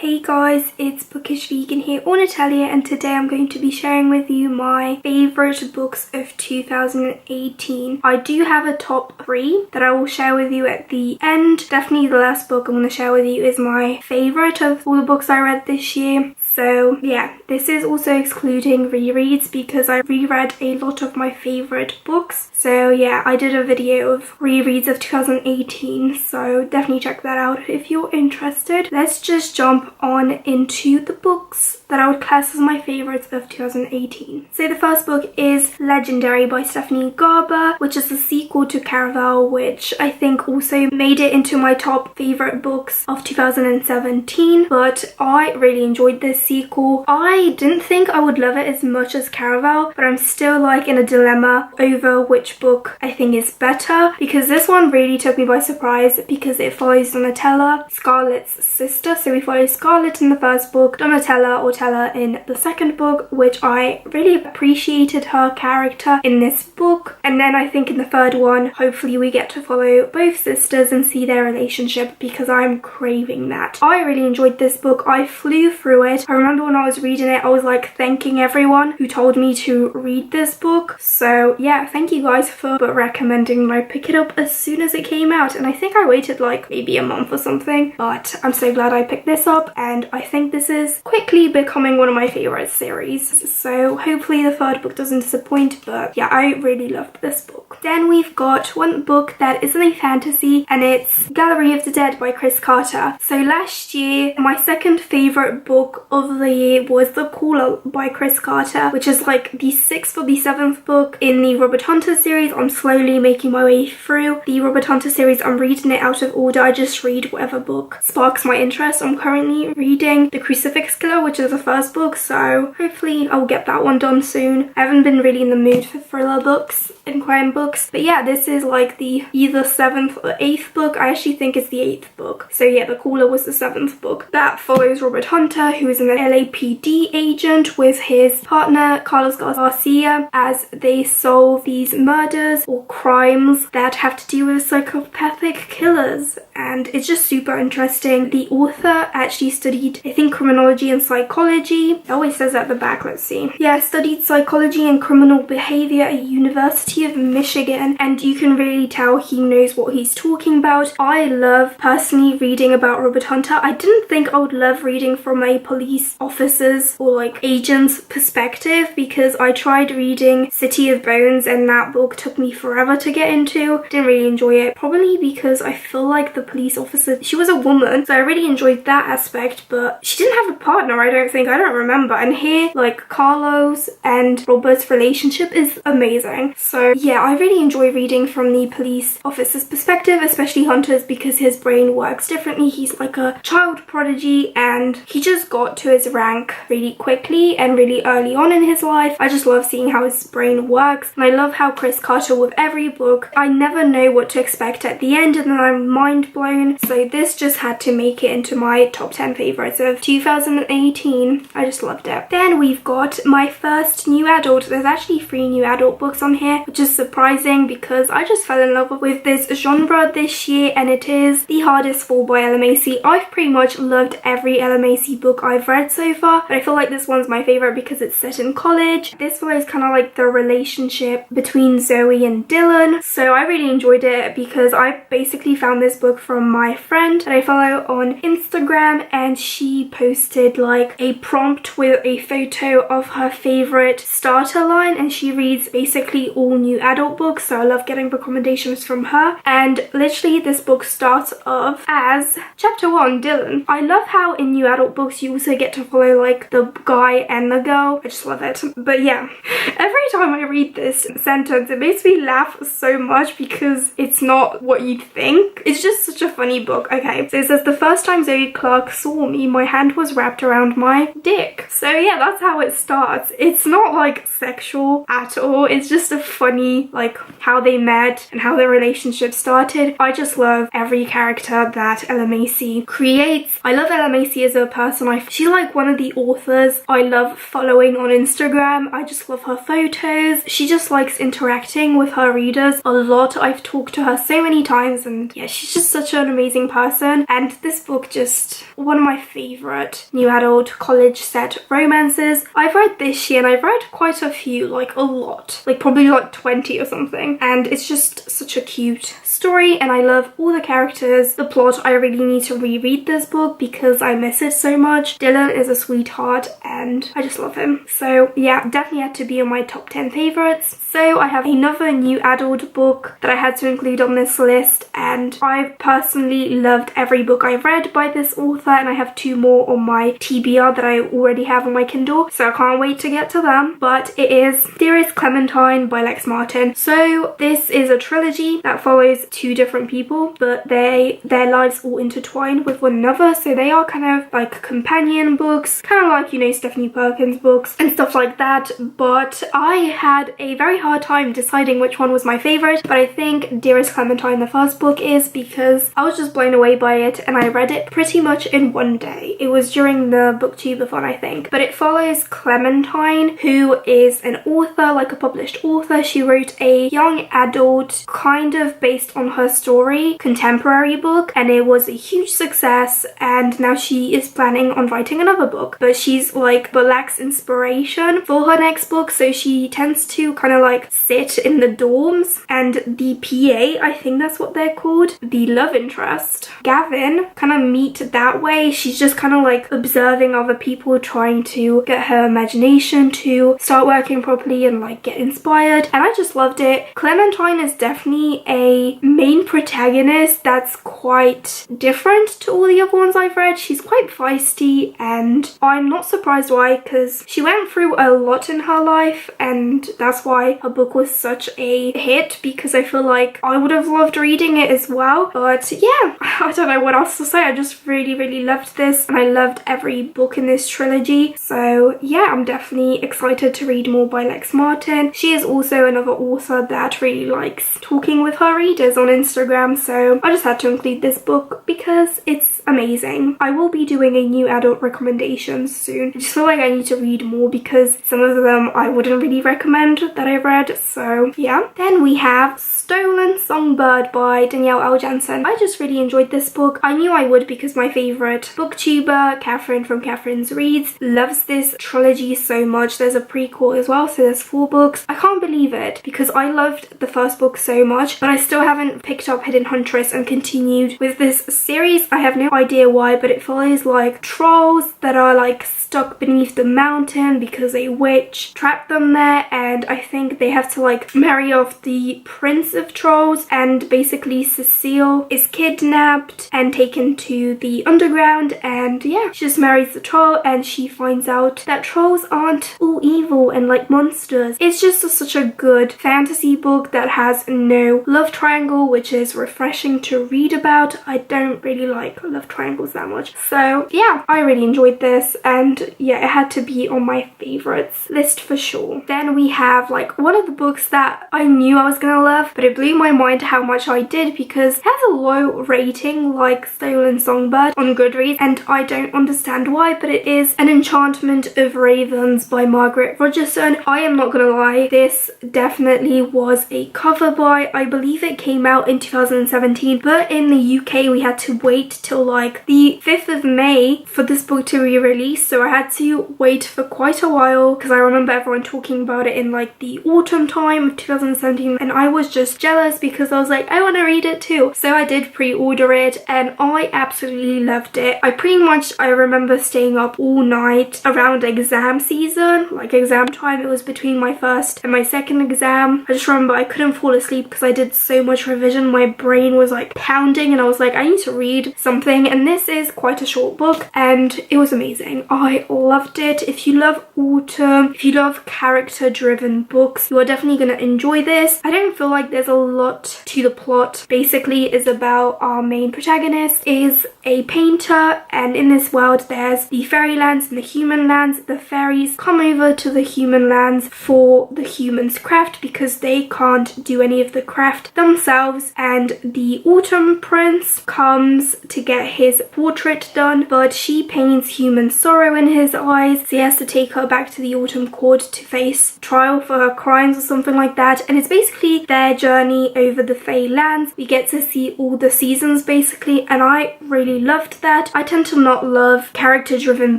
Hey guys, it's Bookish Vegan here or Natalia, and today I'm going to be sharing with you my favourite books of 2018. I do have a top 3 that I will share with you at the end. Definitely the last book I'm going to share with you is my favourite of all the books I read this year. So yeah, this is also excluding rereads because I reread a lot of my favourite books. So yeah, I did a video of rereads of 2018, so definitely check that out if you're interested. Let's just jump on into the books that I would class as my favourites of 2018. So the first book is Legendary by Stephanie Garber, which is the sequel to Caraval, which I think also made it into my top favourite books of 2017, but I really enjoyed this sequel. I didn't think I would love it as much as Caraval, but I'm still like in a dilemma over which book I think is better, because this one really took me by surprise because it follows Donatella, Scarlett's sister. So we follow Scarlett in the first book, Donatella or Tella in the second book, which I really appreciated her character in this book. And then I think in the third one, hopefully we get to follow both sisters and see their relationship, because I'm craving that. I really enjoyed this book. I flew through it. I remember when I was reading it, I was like thanking everyone who told me to read this book. So yeah, thank you guys for recommending I pick it up as soon as it came out, and I think I waited like maybe a month or something, but I'm so glad I picked this up, and I think this is quickly becoming one of my favorite series. So hopefully the third book doesn't disappoint, but yeah, I really loved this book. Then we've got one book that isn't a fantasy, and it's Gallery of the Dead by Chris Carter. So last year, my second favorite book of the year was The Caller by Chris Carter, which is like the 6th or the 7th book in the Robert Hunter series. I'm slowly making my way through the Robert Hunter series. I'm reading it out of order. I just read whatever book sparks my interest. I'm currently reading The Crucifix Killer, which is the first book, so hopefully I'll get that one done soon. I haven't been really in the mood for thriller books and crime books, but yeah, this is like the either 7th or 8th book. I actually think it's the 8th book. So yeah, The Caller was the 7th book. That follows Robert Hunter, who is an LAPD agent, with his partner Carlos Garcia, as they solve these murders or crimes that have to do with psychopathic killers, and it's just super interesting. The author actually studied, I think, criminology and psychology. It always says at the back, let's see. Yeah, studied psychology and criminal behavior at University of Michigan, and you can really tell he knows what he's talking about. I love personally reading about Robert Hunter. I didn't think I would love reading from a police officer's or like agent's perspective, because I tried reading City of Bones and that book took me forever to get into. Didn't really enjoy it, probably because I feel like the police officer, she was a woman, so I really enjoyed that aspect, but she didn't have a partner, I don't think. I don't remember. And here, like, Carlos and Robert's relationship is amazing. So yeah, I really enjoy reading from the police officer's perspective, especially Hunter's, because his brain works differently. He's like a child prodigy, and he just got to his rank really quickly and really early on in his life. I just love seeing how his brain works, and I love how Chris Carter, with every book, I never know what to expect at the end, and then I'm mind blown. So this just had to make it into my top 10 favorites of 2018. I just loved it. Then we've got my first new adult. There's actually 3 new adult books on here, which is surprising because I just fell in love with this genre this year, and it is The Hardest Fall by Ella Macy. I've pretty much loved every Ella Macy book I've read so far, but I feel like this one's my favorite because it's set in college. This follows kind of like the relationship between Zoe and Dylan, so I really enjoyed it because I basically found this book from my friend that I follow on Instagram, and she posted like a prompt with a photo of her favorite starter line, and she reads basically all new adult books, so I love getting recommendations from her. And literally this book starts off as chapter 1, Dylan. I love how in new adult books you also get to follow like the guy and the girl. I just love it. But yeah, every time I read this sentence it makes me laugh so much because it's not what you'd think. It's just such a funny book. Okay, so it says, the first time Zoe Clark saw me, my hand was wrapped around my dick. So yeah, that's how it starts. It's not like sexual at all. It's just a funny funny, like how they met and how their relationship started. I just love every character that Ella Macy creates. I love Ella Macy as a person. She's like one of the authors I love following on Instagram. I just love her photos. She just likes interacting with her readers a lot. I've talked to her so many times, and yeah, she's just such an amazing person. And this book, just one of my favorite new adult college set romances. I've read this year, and I've read quite a few, like a lot, like probably like 20 or something, and it's just such a cute story, and I love all the characters, the plot. I really need to reread this book because I miss it so much. Dylan is a sweetheart and I just love him. So yeah, definitely had to be on my top 10 favorites. So I have another new adult book that I had to include on this list, and I personally loved every book I've read by this author, and I have 2 more on my TBR that I already have on my Kindle, so I can't wait to get to them. But it is Dearest Clementine by Lex Martin. So this is a trilogy that follows 2 different people, but their lives all intertwine with one another, so they are kind of like companion books, kind of like, you know, Stephanie Perkins books and stuff like that. But I had a very hard time deciding which one was my favorite, but I think Dearest Clementine, the first book, is because I was just blown away by it, and I read it pretty much in one day. It was during the booktubeathon, I think. But it follows Clementine, who is an author, like a published author. She wrote a young adult, kind of based on her story, contemporary book, and it was a huge success, and now she is planning on writing another book, but she's like lacks inspiration for her next book, so she tends to kind of like sit in the dorms, and the PA, I think that's what they're called, the love interest, Gavin, kind of meet that way. She's just kind of like observing other people, trying to get her imagination to start working properly and like get inspired, and I just loved it. Clementine is definitely a main protagonist that's quite different to all the other ones I've read. She's quite feisty, and I'm not surprised why, because she went through a lot in her life, and that's why her book was such a hit, because I feel like I would have loved reading it as well. But yeah, I don't know what else to say. I just really loved this, and I loved every book in this trilogy. So yeah, I'm definitely excited to read more by Lex Martin. She is also another author that really likes talking with her readers on Instagram, so I just had to include this book because it's amazing. I will be doing a new adult recommendations soon. I just feel like I need to read more because some of them I wouldn't really recommend that I read, so yeah. Then we have Stolen Songbird by Danielle L. Jansen. I just really enjoyed this book. I knew I would because my favourite booktuber, Catherine from Catherine's Reads, loves this trilogy so much. There's a prequel as well, so there's 4 books. I can't believe it because I loved the first book so much, but I still haven't picked up Hidden Huntress and continued with this series. I have no idea why, but it follows like trolls that are like stuck beneath the mountain because a witch trapped them there, and I think they have to like marry off the prince of trolls, and basically Cecile is kidnapped and taken to the underground, and yeah, she just marries the troll, and she finds out that trolls aren't all evil and like monsters. It's just such a good fantasy book that has no love triangle, which is refreshing to read about. I don't really like love triangles that much, so yeah, I really enjoyed this, and yeah, it had to be on my favorites list for sure. Then we have like one of the books that I knew I was gonna love, but it blew my mind how much I did because it has a low rating like Stolen Songbird on Goodreads, and I don't understand why, but it is An Enchantment of Ravens by Margaret Rogerson. I am not gonna lie, this definitely was a cover buy. I believe it came out in 2017, but in the UK we had to wait till like the 5th of May for this book to re-release, so I had to wait for quite a while because I remember everyone talking about it in like the autumn time of 2017, and I was just jealous because I was like, I want to read it too. So I did pre-order it, and I absolutely loved it. I remember staying up all night around exam season, like exam time. It was between my first and my second exam. I just remember I couldn't fall asleep because I did so much much revision, my brain was like pounding and I was like, I need to read something, and this is quite a short book and it was amazing. I loved it. If you love autumn, if you love character driven books, you are definitely going to enjoy this. I don't feel like there's a lot to the plot. Basically it's about our main protagonist is a painter, and in this world there's the fairy lands and the human lands. The fairies come over to the human lands for the humans' craft because they can't do any of the craft themselves, and the autumn prince comes to get his portrait done, but she paints human sorrow in his eyes, so he has to take her back to the autumn court to face trial for her crimes or something like that. And it's basically their journey over the Fey lands. We get to see all the seasons basically, and I really loved that. I tend to not love character driven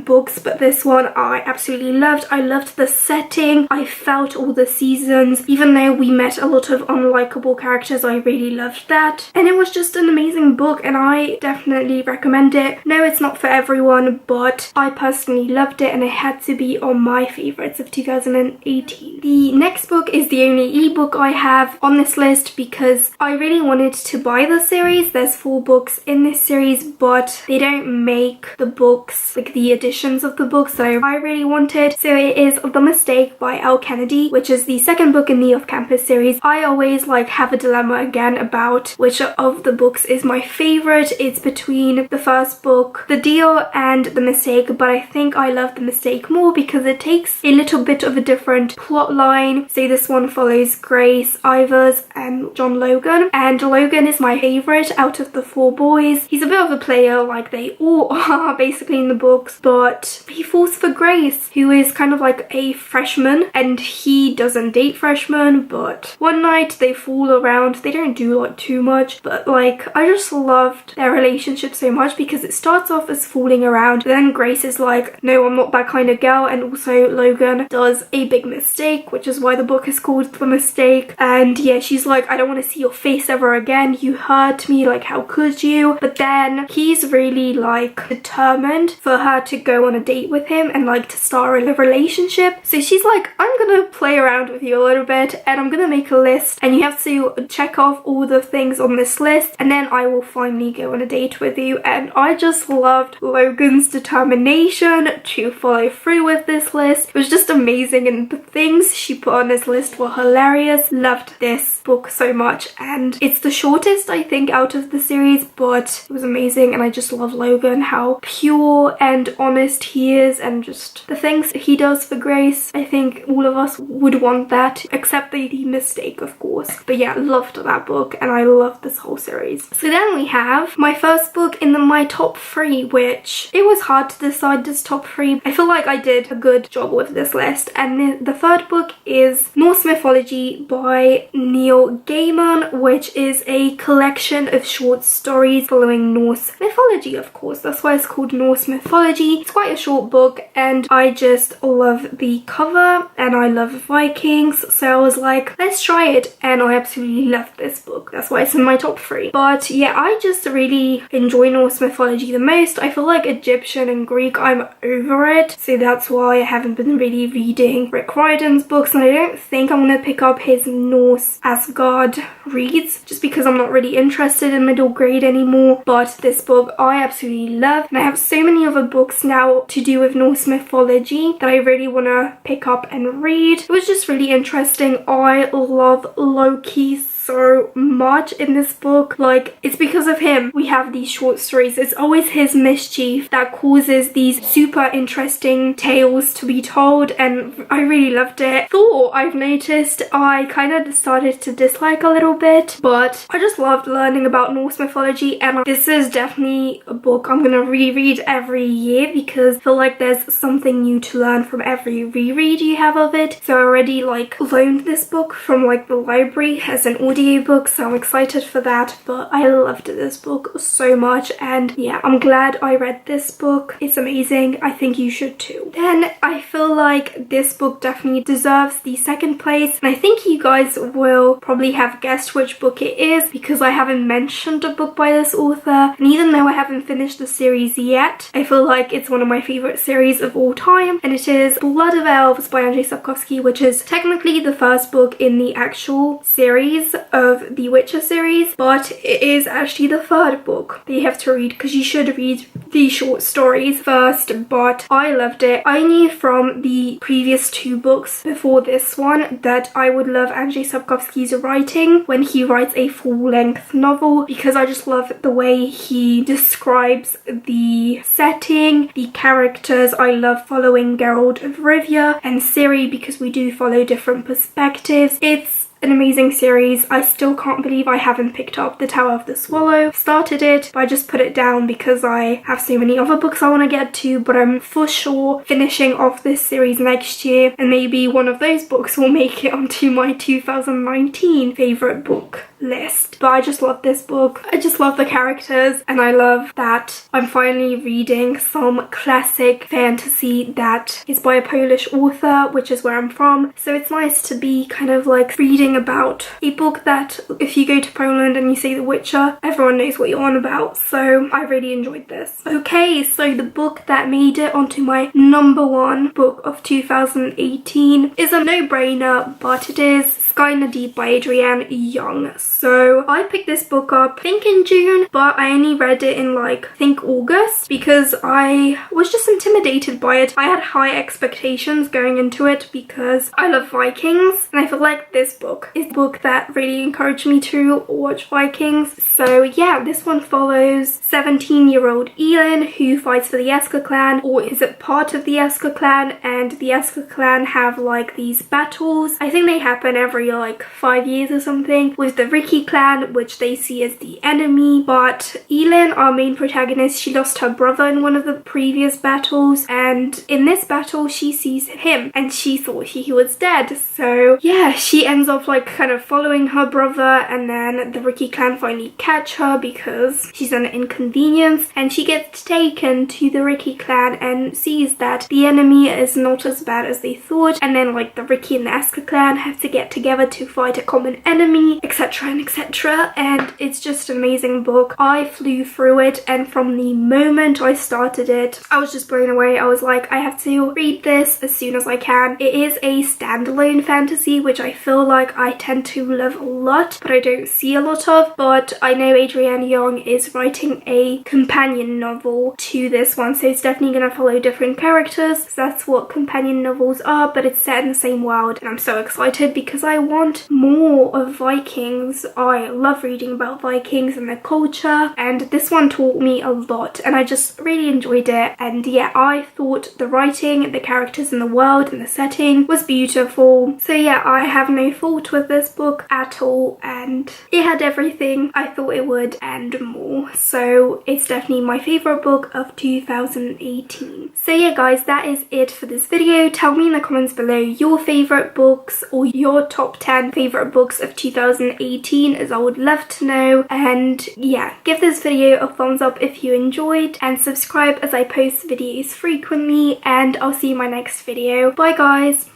books, but this one I absolutely loved. I loved the setting. I felt all the seasons. Even though we met a lot of unlikable characters, I really loved that. And it was just an amazing book and I definitely recommend it. No, it's not for everyone, but I personally loved it and it had to be on my favorites of 2018. The next book is the only ebook I have on this list because I really wanted to buy the series. There's 4 books in this series, but they don't make the books, like the editions of the books that I really wanted. So it is The Mistake by Elle Kennedy, which is the second book in the Off-Campus series. I always like have a dilemma again about which of the books is my favorite. It's between the first book, The Deal, and The Mistake, but I think I love The Mistake more because it takes a little bit of a different plot line. So this one follows Grace, Ivers, and John Logan, and Logan is my favorite out of the 4 boys. He's a bit of a player like they all are basically in the books, but he falls for Grace, who is kind of like a freshman, and he doesn't date freshmen, but one night they fool around. They don't do like too much, but like I just loved their relationship so much because it starts off as fooling around, then Grace is like, no, I'm not that kind of girl, and also Logan does a big mistake, which is why the book is called The Mistake. And yeah, she's like, I don't want to see your face ever again, you hurt me, like how could you? But then he's really like determined for her to go on a date with him and like to start a relationship. So she's like, I'm gonna play around with you a little bit and I'm gonna make a list and you have to check off all the things on this list and then I will finally go on a date with you. And I just loved Logan's determination to follow through with this list. It was just amazing and the things she put on this list were hilarious. Loved this book so much, and it's the shortest I think out of the series, but it was amazing. And I just love Logan, how pure and honest he is, and just the things he does for Grace. I think all of us would want that, except the Mistake of course. But yeah, loved that book and I loved this whole series. So then we have my first book in my top 3, which it was hard to decide this top 3. I feel like I did a good job with this list, and the third book is Norse Mythology by Neil Gaiman, which is a collection of short stories following Norse mythology, of course. That's why it's called Norse Mythology. It's quite a short book and I just love the cover and I love Vikings, so I was like, let's try it, and I absolutely loved this book. That's why it's in my top 3. But yeah, I just really enjoy Norse mythology the most. I feel like Egyptian and Greek, I'm over it, so that's why I haven't been really reading Rick Riordan's books, and I don't think I'm gonna pick up his Norse Asgard reads just because I'm not really interested in middle grade anymore. But this book I absolutely love, and I have so many other books now to do with Norse mythology that I really want to pick up and read. It was just really interesting. I love Loki so much in this book. Like, it's because of him we have these short stories. It's always his mischief that causes these super interesting tales to be told, and I really loved it. Thor, I've noticed I kind of started to dislike a little bit, but I just loved learning about Norse mythology, and this is definitely a book I'm gonna reread every year because I feel like there's something new to learn from every reread you have of it. So I already like loaned this book from like the library as an audiobook, so I'm excited for that. But I loved this book so much, and yeah, I'm glad I read this book. It's amazing. I think you should too. Then I feel like this book definitely deserves the second place, and I think you guys will probably have guessed which book it is because I haven't mentioned a book by this author, and even though I haven't finished the series yet, I feel like it's one of my favorite series of all time, and it is Blood of Elves by Andrzej Sapkowski, which is technically the first book in the actual series of the Witcher series, but it is actually the third book that you have to read because you should read the short stories first, but I loved it. I knew from the previous two books before this one that I would love Andrzej Sapkowski's writing when he writes a full-length novel, because I just love the way he describes the setting, the characters. I love following Geralt of Rivia and Ciri because we do follow different perspectives. It's an amazing series. I still can't believe I haven't picked up The Tower of the Swallow. Started it, but I just put it down because I have so many other books I want to get to, but I'm for sure finishing off this series next year, and maybe one of those books will make it onto my 2019 favourite book list. But I just love this book. I just love the characters, and I love that I'm finally reading some classic fantasy that is by a Polish author, which is where I'm from. So it's nice to be kind of like reading about a book that if you go to Poland and you say The Witcher, everyone knows what you're on about. So I really enjoyed this. Okay, so the book that made it onto my #1 book of 2018 is a no-brainer, but it is Sky Na Deep by Adrienne Young. So I picked this book up I think in June, but I only read it in like I think August because I was just intimidated by it. I had high expectations going into it because I love Vikings, and I feel like this book is the book that really encouraged me to watch Vikings. So yeah, this one follows 17-year-old Elin, who fights for the Esker clan, or is it part of the Esker clan, and the Esker clan have like these battles. I think they happen every like 5 years or something, with the Ricky clan, which they see as the enemy. But Elin, our main protagonist, she lost her brother in one of the previous battles, and in this battle she sees him and she thought he was dead. So yeah, she ends up like kind of following her brother, and then the Ricky clan finally catch her because she's an inconvenience, and she gets taken to the Ricky clan and sees that the enemy is not as bad as they thought, and then like the Ricky and the Esker clan have to get together to fight a common enemy, etc and etc. And it's just an amazing book. I flew through it, and from the moment I started it I was just blown away. I was like, I have to read this as soon as I can. It is a standalone fantasy, which I feel like I tend to love a lot but I don't see a lot of, but I know Adrienne Young is writing a companion novel to this one, so it's definitely going to follow different characters. So that's what companion novels are, but it's set in the same world, and I'm so excited because I want more of Vikings. I love reading about Vikings and their culture, and this one taught me a lot, and I just really enjoyed it. And yeah, I thought the writing, the characters in the world and the setting was beautiful. So yeah, I have no fault with this book at all, and it had everything I thought it would and more. So it's definitely my favourite book of 2018. So yeah guys, that is it for this video. Tell me in the comments below your favourite books or your top 10 favourite books of 2018, as I would love to know. And yeah, give this video a thumbs up if you enjoyed, and subscribe as I post videos frequently, and I'll see you in my next video. Bye guys!